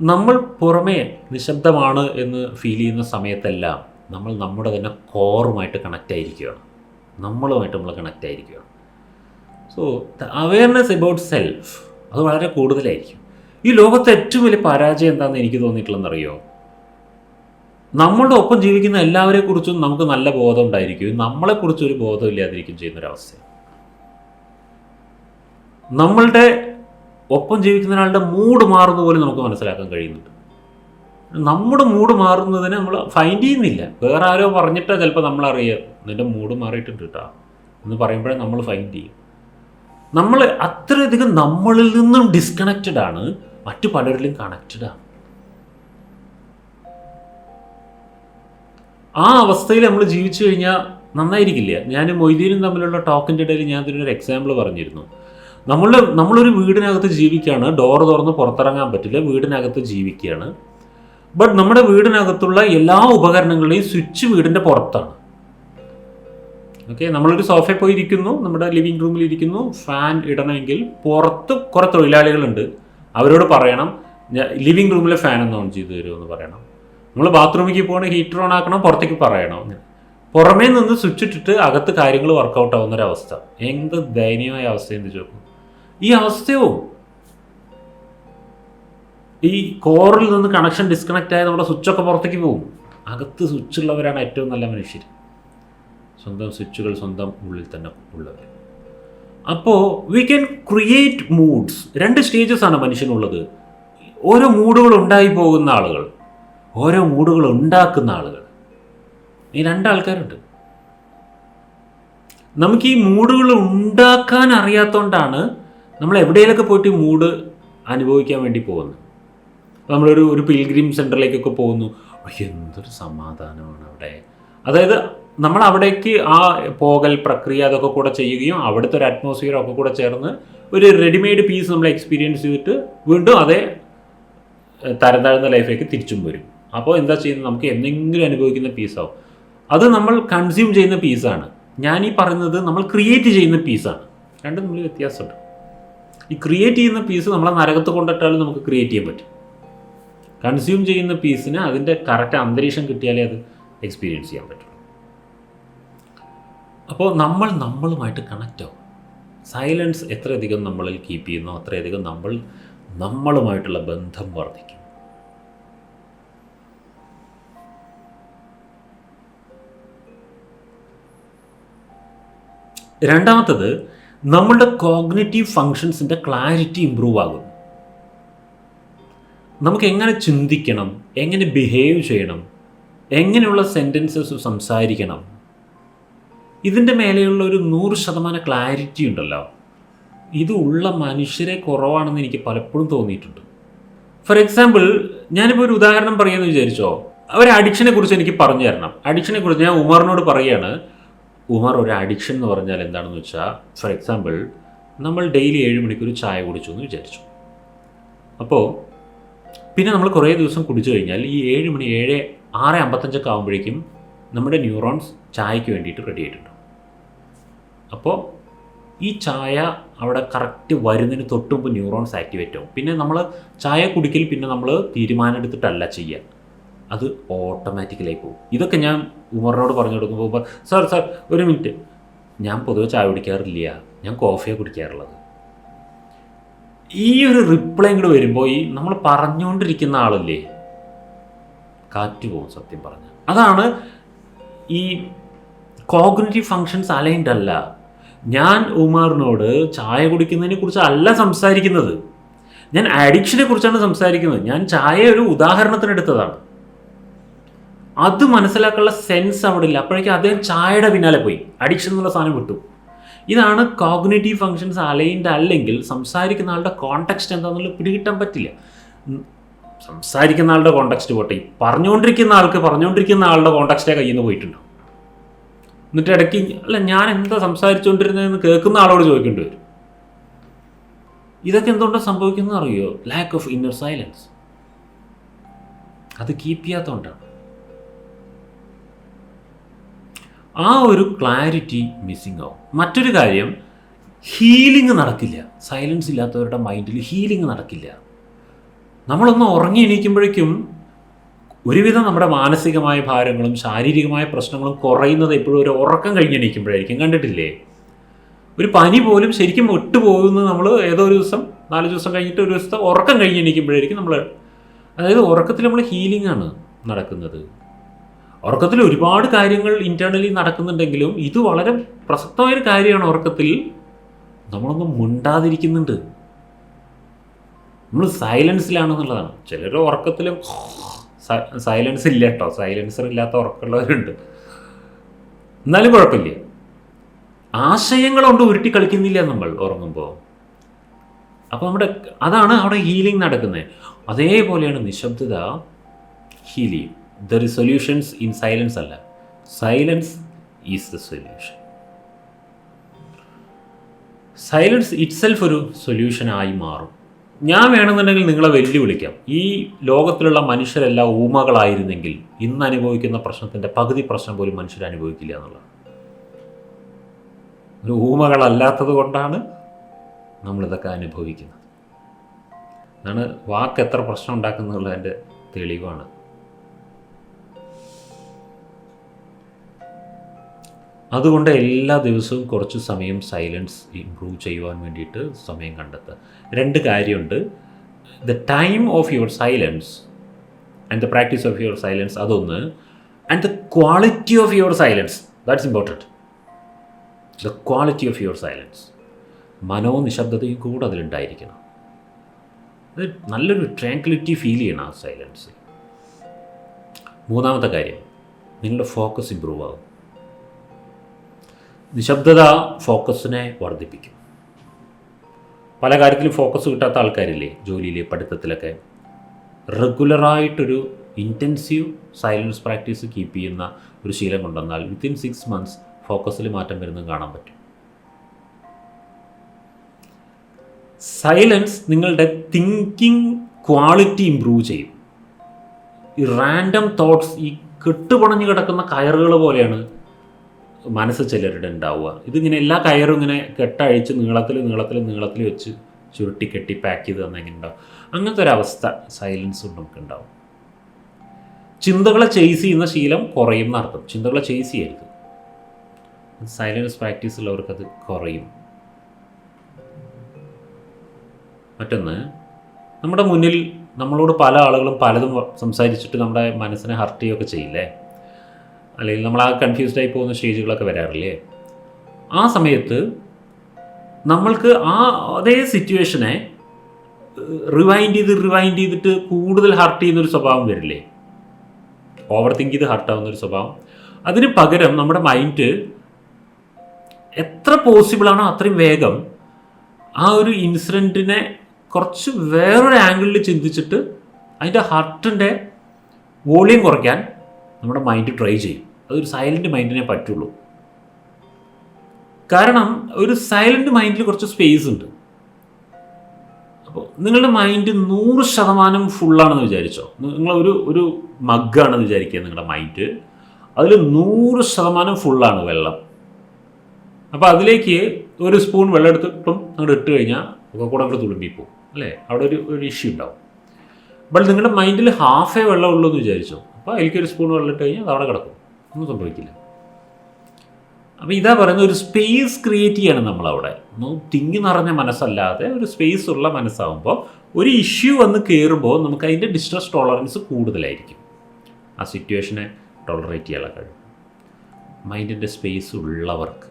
നമ്മൾ പുറമേ നിശബ്ദമാണ് എന്ന് ഫീൽ ചെയ്യുന്ന സമയത്തെല്ലാം നമ്മൾ നമ്മുടെ തന്നെ കോറുമായിട്ട് കണക്റ്റ് ആയിരിക്കുകയാണ്, നമ്മളുമായിട്ട് നമ്മൾ കണക്റ്റ് ആയിരിക്കുകയാണ്. സോ അവയർനെസ് എബൌട്ട് സെൽഫ് അത് വളരെ കൂടുതലായിരിക്കും. ഈ ലോകത്തെ ഏറ്റവും വലിയ പരാജയം എന്താണെന്ന് എനിക്ക് തോന്നിയിട്ടുള്ളതെന്നറിയോ? നമ്മളുടെ ഒപ്പം ജീവിക്കുന്ന എല്ലാവരെക്കുറിച്ചും നമുക്ക് നല്ല ബോധം ഉണ്ടായിരിക്കും, നമ്മളെക്കുറിച്ചൊരു ബോധം ഇല്ലാതിരിക്കും ചെയ്യുന്നൊരവസ്ഥ. നമ്മളുടെ ഒപ്പം ജീവിക്കുന്ന ഒരാളുടെ മൂഡ് മാറുന്ന പോലും നമുക്ക് മനസ്സിലാക്കാൻ കഴിയുന്നുണ്ട്. നമ്മുടെ മൂഡ് മാറുന്നതിന് നമ്മൾ ഫൈൻഡ് ചെയ്യുന്നില്ല. വേറെ ആരോ പറഞ്ഞിട്ടാണ് ചിലപ്പോൾ നമ്മളറിയുക നിൻ്റെ മൂഡ് മാറിയിട്ടുണ്ട് കേട്ടോ എന്ന് പറയുമ്പോഴേ നമ്മൾ ഫൈൻഡ് ചെയ്യും. നമ്മൾ അത്രയധികം നമ്മളിൽ നിന്നും ഡിസ്കണക്റ്റഡ് ആണ്, മറ്റു പലരിലും കണക്റ്റഡ് ആണ്. ആ അവസ്ഥയിൽ നമ്മൾ ജീവിച്ചു കഴിഞ്ഞാൽ നന്നായിരിക്കില്ല. ഞാൻ മൊയ്തീനും തമ്മിലുള്ള ടോക്കിൻ്റെ ഇടയിൽ ഞാൻ ഇതിനൊരു എക്സാമ്പിൾ പറഞ്ഞിരുന്നു. നമ്മളൊരു വീടിനകത്ത് ജീവിക്കുകയാണ്, ഡോറ് തുറന്ന് പുറത്തിറങ്ങാൻ പറ്റില്ല, വീടിനകത്ത് ജീവിക്കുകയാണ്. ബട്ട് നമ്മുടെ വീടിനകത്തുള്ള എല്ലാ ഉപകരണങ്ങളുടെയും സ്വിച്ച് വീടിൻ്റെ പുറത്താണ്. ഓക്കെ, നമ്മളൊരു സോഫയിൽ പോയി ഇരിക്കുന്നു, നമ്മുടെ ലിവിങ് റൂമിൽ ഇരിക്കുന്നു, ഫാൻ ഇടണമെങ്കിൽ പുറത്ത് കുറേ തൊഴിലാളികളുണ്ട്, അവരോട് പറയണം ലിവിങ് റൂമിലെ ഫാൻ ഒന്ന് ഓൺ ചെയ്ത് തരുമെന്ന് പറയണം. നമ്മൾ ബാത്റൂമിലേക്ക് പോകണമെങ്കിൽ ഹീറ്റർ ഓൺ ആക്കണം, പുറത്തേക്ക് പറയണം. പുറമേ നിന്ന് സ്വിച്ച് ഇട്ടിട്ട് അകത്ത് കാര്യങ്ങൾ വർക്കൗട്ട് ആവുന്നൊരവസ്ഥ. എന്ത് ദയനീയമായ അവസ്ഥ എന്ന് ചോദിക്കും. ഈ അവസ്ഥയോ ഈ കോറിൽ നിന്ന് കണക്ഷൻ ഡിസ്കണക്റ്റ് ആയ നമ്മുടെ സ്വിച്ചൊക്കെ പുറത്തേക്ക് പോകും. അകത്ത് സ്വിച്ചുള്ളവരാണ് ഏറ്റവും നല്ല മനുഷ്യർ, സ്വന്തം സ്വിച്ചുകൾ സ്വന്തം ഉള്ളിൽ തന്നെ ഉള്ളവർ. അപ്പോൾ we can create moods. 2 stages ആണ് മനുഷ്യനുള്ളത്. ഓരോ മൂഡുകൾ ഉണ്ടായി പോകുന്ന ആളുകൾ, ഓരോ മൂഡുകൾ ഉണ്ടാക്കുന്ന ആളുകൾ. ഈ 2 ആൾക്കാരുണ്ട്. നമുക്ക് ഈ മൂഡുകൾ ഉണ്ടാക്കാൻ അറിയാത്തതുകൊണ്ടാണ് നമ്മൾ എവിടെയെങ്കിലൊക്കെ പോയിട്ട് ഈ മൂഡ് അനുഭവിക്കാൻ വേണ്ടി പോകുന്നത്. നമ്മളൊരു പിൽഗ്രിം സെൻറ്ററിലേക്കൊക്കെ പോകുന്നു, എന്തൊരു സമാധാനമാണ് അവിടെ. അതായത് നമ്മൾ അവിടേക്ക് ആ പോകൽ പ്രക്രിയ അതൊക്കെ കൂടെ ചെയ്യുകയും അവിടുത്തെ ഒരു അറ്റ്മോസ്ഫിയർ ഒക്കെ കൂടെ ചേർന്ന് ഒരു റെഡിമെയ്ഡ് പീസ് നമ്മൾ എക്സ്പീരിയൻസ് ചെയ്തിട്ട് വീണ്ടും അതേ തരം താഴ്ന്ന ലൈഫിലേക്ക് തിരിച്ചും വരും. അപ്പോൾ എന്താ ചെയ്യുന്നത്? നമുക്ക് എന്തെങ്കിലും അനുഭവിക്കുന്ന പീസാവും. അത് നമ്മൾ കൺസ്യൂം ചെയ്യുന്ന പീസാണ്. ഞാൻ ഈ പറയുന്നത് നമ്മൾ ക്രിയേറ്റ് ചെയ്യുന്ന പീസാണ്. രണ്ടും തമ്മിൽ വ്യത്യാസമുണ്ട്. ഈ ക്രിയേറ്റ് ചെയ്യുന്ന പീസ് നമ്മളെ നരകത്ത് കൊണ്ടിട്ടാലും നമുക്ക് ക്രിയേറ്റ് ചെയ്യാൻ പറ്റും. കൺസ്യൂം ചെയ്യുന്ന പീസിന് അതിൻ്റെ കറക്റ്റ് അന്തരീക്ഷം കിട്ടിയാലേ അത് എക്സ്പീരിയൻസ് ചെയ്യാൻ പറ്റുള്ളൂ. അപ്പോൾ നമ്മളുമായിട്ട് കണക്റ്റ് ആവും. സൈലൻസ് എത്രയധികം നമ്മളിൽ കീപ്പ് ചെയ്യുന്നോ അത്രയധികം നമ്മളുമായിട്ടുള്ള ബന്ധം വർദ്ധിക്കും. രണ്ടാമത്തത്, നമ്മളുടെ കോഗ്നിറ്റീവ് ഫങ്ഷൻസിൻ്റെ ക്ലാരിറ്റി ഇമ്പ്രൂവ് ആകും. നമുക്ക് എങ്ങനെ ചിന്തിക്കണം, എങ്ങനെ ബിഹേവ് ചെയ്യണം, എങ്ങനെയുള്ള സെൻറ്റൻസസ് സംസാരിക്കണം, ഇതിൻ്റെ മേലെയുള്ള ഒരു 100% ക്ലാരിറ്റി ഉണ്ടല്ലോ, ഇത് ഉള്ള മനുഷ്യരെ കുറവാണെന്ന് എനിക്ക് പലപ്പോഴും തോന്നിയിട്ടുണ്ട്. ഫോർ എക്സാമ്പിൾ, ഞാനിപ്പോൾ ഒരു ഉദാഹരണം പറയുമെന്ന് വിചാരിച്ചോ, ഒരു അഡിക്ഷനെ കുറിച്ച് എനിക്ക് പറഞ്ഞു തരണം. അഡിക്ഷനെ കുറിച്ച് ഞാൻ ഉമറിനോട് പറയുകയാണ്, ഉമർ ഒരു അഡിക്ഷൻ എന്ന് പറഞ്ഞാൽ എന്താണെന്ന് വെച്ചാൽ, ഫോർ എക്സാമ്പിൾ നമ്മൾ ഡെയിലി 7 മണിക്കൂർ ചായ കുടിച്ചു എന്ന് വിചാരിച്ചു. അപ്പോൾ പിന്നെ നമ്മൾ കുറേ ദിവസം കുടിച്ചു കഴിഞ്ഞാൽ ഈ 6:55 ആകുമ്പോഴേക്കും നമ്മുടെ ന്യൂറോൺസ് ചായക്ക് വേണ്ടിയിട്ട് റെഡി ആയിട്ടുണ്ട്. അപ്പോൾ ഈ ചായ അവിടെ കറക്റ്റ് വരുന്നതിന് തൊട്ടുമുമ്പ് ന്യൂറോൺസ് ആക്ടിവേറ്റ് ആവും. പിന്നെ നമ്മൾ ചായ കുടിക്കൽ പിന്നെ നമ്മൾ തീരുമാനം എടുത്തിട്ടല്ല ചെയ്യുക, അത് ഓട്ടോമാറ്റിക്കലായി പോകും. ഇതൊക്കെ ഞാൻ ഉമറിനോട് പറഞ്ഞു കൊടുക്കുമ്പോൾ, സാർ ഒരു മിനിറ്റ്, ഞാൻ പൊതുവെ ചായ കുടിക്കാറില്ല, ഞാൻ കോഫിയാണ് കുടിക്കാറുള്ളത്. ഈ ഒരു റിപ്ലൈ ഇങ്ങോട്ട് വരുമ്പോൾ ഈ നമ്മൾ പറഞ്ഞുകൊണ്ടിരിക്കുന്ന ആളല്ലേ കാറ്റ് പോകും സത്യം പറഞ്ഞാൽ. അതാണ് ഈ കോഗ്നിറ്റീവ് ഫങ്ഷൻസ് അലൈൻഡ് അല്ല. ഞാൻ ഉമറിനോട് ചായ കുടിക്കുന്നതിനെ കുറിച്ച് അല്ല സംസാരിക്കുന്നത്, ഞാൻ അഡിക്ഷനെ കുറിച്ചാണ് സംസാരിക്കുന്നത്. ഞാൻ ചായ ഒരു ഉദാഹരണത്തിനെടുത്തതാണ്. അത് മനസ്സിലാക്കാനുള്ള സെൻസ് അവിടെ ഇല്ല. അപ്പോഴേക്കും അദ്ദേഹം ചായയുടെ പിന്നാലെ പോയി, അഡിക്ഷൻ എന്നുള്ള സാധനം വിട്ടു. ഇതാണ് കോഗ്നിറ്റീവ് ഫങ്ഷൻസ് അലൈൻഡ് അല്ലെങ്കിൽ സംസാരിക്കുന്ന ആളുടെ കോണ്ടെക്സ്റ്റ് എന്താണെന്നുള്ളത് പിടികിട്ടാൻ പറ്റില്ല. സംസാരിക്കുന്ന ആളുടെ കോണ്ടെക്സ്റ്റ് പോട്ടെ, പറഞ്ഞുകൊണ്ടിരിക്കുന്ന ആളുടെ കോണ്ടെക്സ്റ്റേ കയ്യിൽ നിന്ന് പോയിട്ടുണ്ട്. എന്നിട്ട് ഇടയ്ക്ക് അല്ല ഞാൻ എന്താ സംസാരിച്ചുകൊണ്ടിരുന്നതെന്ന് കേൾക്കുന്ന ആളോട് ചോദിക്കേണ്ടി വരും. ഇതൊക്കെ എന്തുകൊണ്ടാണ് സംഭവിക്കുന്നത് അറിയോ? Lack of inner silence. അത് കീപ്പ് ചെയ്യാത്തതുകൊണ്ടാണ്. ആ ഒരു ക്ലാരിറ്റി മിസ്സിങ് ആവും. മറ്റൊരു കാര്യം, ഹീലിംഗ് നടക്കില്ല. സൈലൻസ് ഇല്ലാത്തവരുടെ മൈൻഡിൽ ഹീലിംഗ് നടക്കില്ല. നമ്മളൊന്ന് ഉറങ്ങി എണീക്കുമ്പോഴേക്കും ഒരുവിധം നമ്മുടെ മാനസികമായ ഭാരങ്ങളും ശാരീരികമായ പ്രശ്നങ്ങളും കുറയുന്നത് എപ്പോഴും ഒരു ഉറക്കം കഴിഞ്ഞ് എണീക്കുമ്പോഴായിരിക്കും. കണ്ടിട്ടില്ലേ? ഒരു പനി പോലും ശരിക്കും വിട്ടുപോകുന്നത് നമ്മൾ ഏതോ ഒരു ദിവസം 4 ദിവസം കഴിഞ്ഞിട്ട് ഒരു ദിവസത്തെ ഉറക്കം കഴിഞ്ഞ് എണീക്കുമ്പോഴായിരിക്കും നമ്മൾ. അതായത് ഉറക്കത്തിൽ നമ്മൾ ഹീലിംഗ് ആണ് നടക്കുന്നത്. ഉറക്കത്തിൽ ഒരുപാട് കാര്യങ്ങൾ ഇൻറ്റേർണലി നടക്കുന്നുണ്ടെങ്കിലും ഇത് വളരെ പ്രസക്തമായൊരു കാര്യമാണ്. ഉറക്കത്തിൽ നമ്മളൊന്നും മിണ്ടാതിരിക്കുന്നുണ്ട്, നമ്മൾ സൈലൻസിലാണെന്നുള്ളതാണ്. ചിലർ ഉറക്കത്തിലും സൈലൻസ് ഇല്ല കേട്ടോ, സൈലൻസർ ഇല്ലാത്ത ഉറക്കമുള്ളവരുണ്ട്. എന്നാലും കുഴപ്പമില്ല, ആശയങ്ങളുണ്ട് ഉരുട്ടി കളിക്കുന്നില്ല നമ്മൾ ഉറങ്ങുമ്പോൾ. അപ്പോൾ അതാണ് അവിടെ ഹീലിംഗ് നടക്കുന്നത്. അതേപോലെയാണ് നിശബ്ദത ഹീൽ ചെയ്യും. There is solutions in silence അല്ല, silence is the solution. Silence itself ഒരു സൊല്യൂഷനായി മാറും. ഞാൻ വേണമെന്നുണ്ടെങ്കിൽ നിങ്ങളെ വെല്ലുവിളിക്കാം. ഈ ലോകത്തിലുള്ള മനുഷ്യരെല്ലാം ഊമകളായിരുന്നെങ്കിൽ ഇന്ന് അനുഭവിക്കുന്ന പ്രശ്നത്തിൻ്റെ പകുതി പ്രശ്നം പോലും മനുഷ്യർ അനുഭവിക്കില്ല എന്നുള്ളത്. ഒരു ഊമകളല്ലാത്തത് കൊണ്ടാണ് നമ്മളിതൊക്കെ അനുഭവിക്കുന്നത്. അതാണ് വാക്ക് എത്ര പ്രശ്നം ഉണ്ടാക്കുന്നുള്ളതിൻ്റെ തെളിവാണ്. അതുകൊണ്ട് എല്ലാ ദിവസവും കുറച്ച് സമയം സൈലൻസ് ഇംപ്രൂവ് ചെയ്യുവാൻ വേണ്ടിയിട്ട് സമയം കണ്ടെത്തുക. 2 കാര്യമുണ്ട്. The time of your silence and the practice of your silence, അതൊന്ന്. And the quality of your silence, that's important. The quality of your silence, മനോനിശബ്ദതയും കൂടെ അതിലുണ്ടായിരിക്കണം. അത് നല്ലൊരു ട്രാങ്ക്വിലിറ്റി ഫീൽ ചെയ്യണം ആ സൈലൻസ്. 3ാമത്തെ കാര്യം, നിങ്ങളുടെ ഫോക്കസ് ഇമ്പ്രൂവ് ആകും. നിശബ്ദത ഫോക്കസിനെ വർദ്ധിപ്പിക്കും. പല കാര്യത്തിലും ഫോക്കസ് കിട്ടാത്ത ആൾക്കാരില്ലേ, ജോലിയിൽ, പഠിത്തത്തിലൊക്കെ. റെഗുലറായിട്ടൊരു ഇൻറ്റൻസീവ് സൈലൻസ് പ്രാക്ടീസ് കീപ്പ് ചെയ്യുന്ന ഒരു ശീലം കൊണ്ടുവന്നാൽ വിത്തിൻ 6 months ഫോക്കസിൽ മാറ്റം വരുന്നത് കാണാൻ പറ്റും. സൈലൻസ് നിങ്ങളുടെ തിങ്കിങ് ക്വാളിറ്റി ഇമ്പ്രൂവ് ചെയ്യും. ഈ റാൻഡം തോട്ട്സ്, ഈ കെട്ടുപണഞ്ഞ് കിടക്കുന്ന കയറുകൾ പോലെയാണ് മനസ്സ് ചിലരുടെ ഉണ്ടാവുക. ഇതിങ്ങനെ എല്ലാ കയറും ഇങ്ങനെ കെട്ടഴിച്ച് നീളത്തിൽ വെച്ച് ചുരുട്ടി കെട്ടി പാക്ക് ചെയ്ത് തന്നെ എങ്ങനെ ഉണ്ടാവും. അങ്ങനത്തെ ഒരവസ്ഥ സൈലൻസ് കൊണ്ട് നമുക്ക് ഉണ്ടാവും. ചിന്തകളെ ചേസ് ചെയ്യുന്ന ശീലം കുറയും എന്നർത്ഥം. ചിന്തകളെ ചേസ് ചെയ്യരുത്. സൈലൻസ് പ്രാക്ടീസ് ഉള്ളവർക്കത് കുറയും. മറ്റൊന്ന്, നമ്മുടെ മുന്നിൽ നമ്മളോട് പല ആളുകളും പലതും സംസാരിച്ചിട്ട് നമ്മുടെ മനസ്സിനെ ഹർട്ട് ചെയ്യുകയൊക്കെ ചെയ്യില്ലേ, അല്ലെങ്കിൽ നമ്മൾ ആ കൺഫ്യൂസ്ഡായി പോകുന്ന സ്റ്റേജുകളൊക്കെ വരാറില്ലേ. ആ സമയത്ത് നമ്മൾക്ക് അതേ സിറ്റുവേഷനെ റിവൈൻഡ് ചെയ്തിട്ട് കൂടുതൽ ഹർട്ട് ചെയ്യുന്നൊരു സ്വഭാവം വരില്ലേ, ഓവർ തിങ്ക് ചെയ്ത് ഹർട്ടാവുന്നൊരു സ്വഭാവം. അതിന് പകരം നമ്മുടെ മൈൻഡ് എത്ര പോസിബിളാണോ അത്രയും വേഗം ആ ഒരു ഇൻസിഡൻറ്റിനെ കുറച്ച് വേറൊരു ആംഗിളിൽ ചിന്തിച്ചിട്ട് അതിൻ്റെ ഹർട്ടിൻ്റെ വോളിയം കുറയ്ക്കാൻ നമ്മുടെ മൈൻഡ് ട്രൈ ചെയ്യും. അതൊരു സൈലൻറ്റ് മൈൻഡിനെ പറ്റുള്ളൂ. കാരണം ഒരു സൈലൻറ്റ് മൈൻഡിൽ കുറച്ച് സ്പേസ് ഉണ്ട്. അപ്പോൾ നിങ്ങളുടെ മൈൻഡ് 100% ഫുള്ളാണെന്ന് വിചാരിച്ചോ. നിങ്ങൾ ഒരു മഗ്ഗാണെന്ന് വിചാരിക്കുക നിങ്ങളുടെ മൈൻഡ്. അതിൽ 100% ഫുള്ളാണ് വെള്ളം. അപ്പോൾ അതിലേക്ക് ഒരു സ്പൂൺ വെള്ളം എടുത്തിട്ടും അങ്ങോട്ട് ഇട്ട് കഴിഞ്ഞാൽ ഒക്കെ കൂടെ അങ്ങോട്ട് തുളുമ്പിപ്പോവും അല്ലേ, അവിടെ ഒരു ഇഷ്യൂ ഉണ്ടാവും. ബട്ട് നിങ്ങളുടെ മൈൻഡിൽ ഹാഫേ വെള്ളം ഉള്ളൂ എന്ന് വിചാരിച്ചോ. അപ്പോൾ അതിലേക്കൊരു സ്പൂൺ വെള്ളം ഇട്ട് കഴിഞ്ഞാൽ അത് അവിടെ കിടക്കും, ഒന്നും സംഭവിക്കില്ല. അപ്പോൾ ഇതാ പറയുന്നത്, ഒരു സ്പേസ് ക്രിയേറ്റ് ചെയ്യണം നമ്മളവിടെ. തിങ്ങി നിറഞ്ഞ മനസ്സല്ലാതെ ഒരു സ്പേസ് ഉള്ള മനസ്സാകുമ്പോൾ ഒരു ഇഷ്യൂ വന്ന് കയറുമ്പോൾ നമുക്ക് അതിൻ്റെ ഡിസ്ട്രസ് ടോളറൻസ് കൂടുതലായിരിക്കും. ആ സിറ്റുവേഷനെ ടോളറേറ്റ് ചെയ്യാനുള്ള കഴിവ് മൈൻഡിൻ്റെ സ്പേസ് ഉള്ളവർക്ക്.